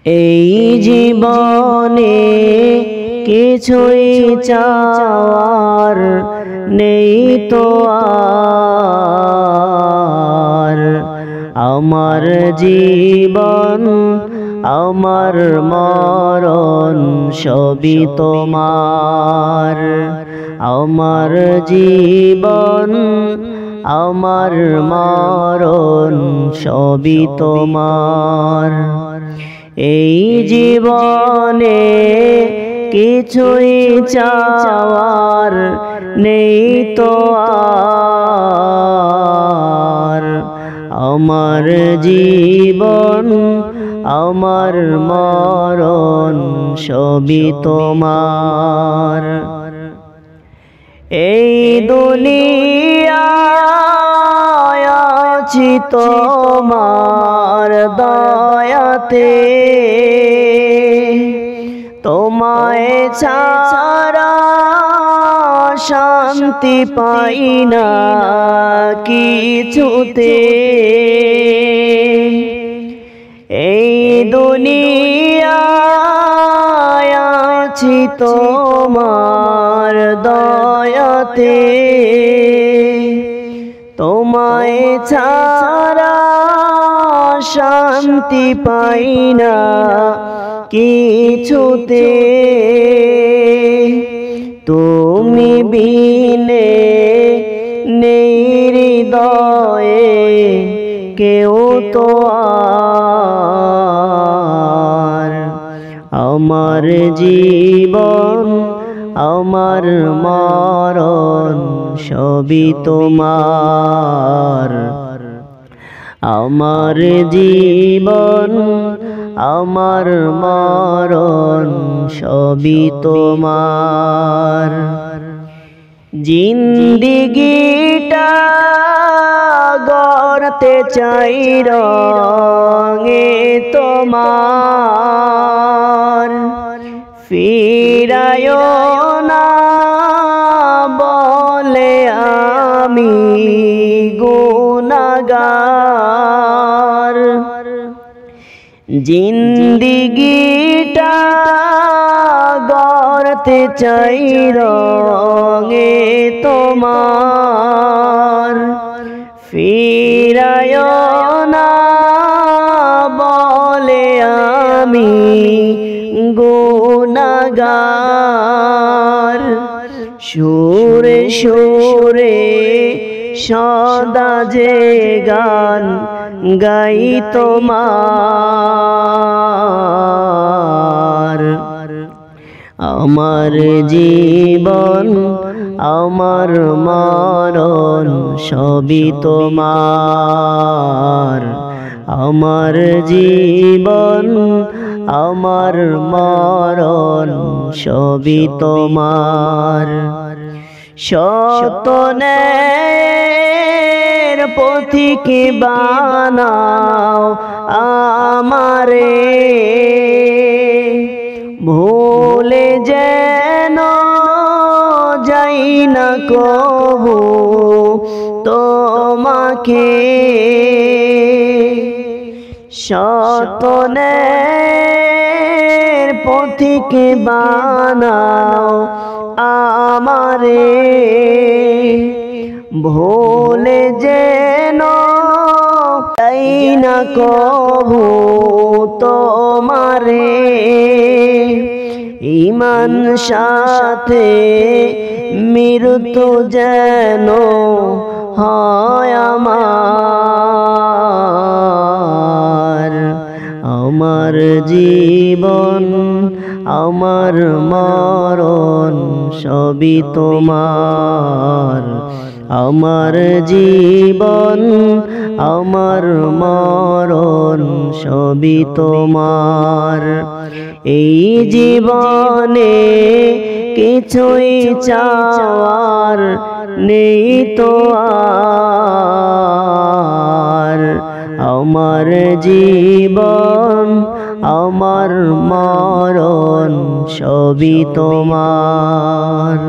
এই জীবনে কিছুই চাওয়ার নেই তো আর। আমার জীবন আমার মরণ সবই তোমার। আমার জীবন আমার মরণ সবই তোমার। এই জীবনে কিছুই চাওয়ার নেই তো আর। আমার জীবন আমার মরণ সবই তোমার। এই দুনিয়ায় আছি তোমার দয়াতে, তোমায় ছাড়া শান্তি পাই না কিছুতে। এই দুনিয়ায় আছি তোমার দয়াতে, তোমায় ছাড়া শান্তি পাই না কিছুতে। তুমি বিনে নেই হৃদয়ে কেউ তো আর। আমার জীবন আমার মরণ সবই তোমার। আমার জীবন আমার মরণ সবই তোমার। জিন্দেগিটা গড়তে চাই রঙে তোমার। ফিরায়ো না বলে আমি গুনাহগার। জিন্দেগিটা গড়তে চাই রঙে তোমার। ফিরায়ো না বলে আমি গুনাহগার। সুরে সুরে সদা যে গান গাই তোমার। আমার জীবন আমার মরণ সবই তোমার। আমার জীবন আমার মরণ সবই তোমার। সত্যের পথিক বানাও আমারে, ভুলে যেন যাই না কবু তোমাকে। সত্যের পথিক বানাও আমারে, ভুলে যেন যাই না কবু তোমারে। ঈমান সাথে মৃত্যু যেন হয় আমার। আমার জীবন আমার মরণ সবই তোমার। আমার জীবন আমার মরণ সবই তোমার। এই জীবনে কিছুই চাওয়ার নেই তো আর। আমার জীবন আমার মরণ সবই তোমার।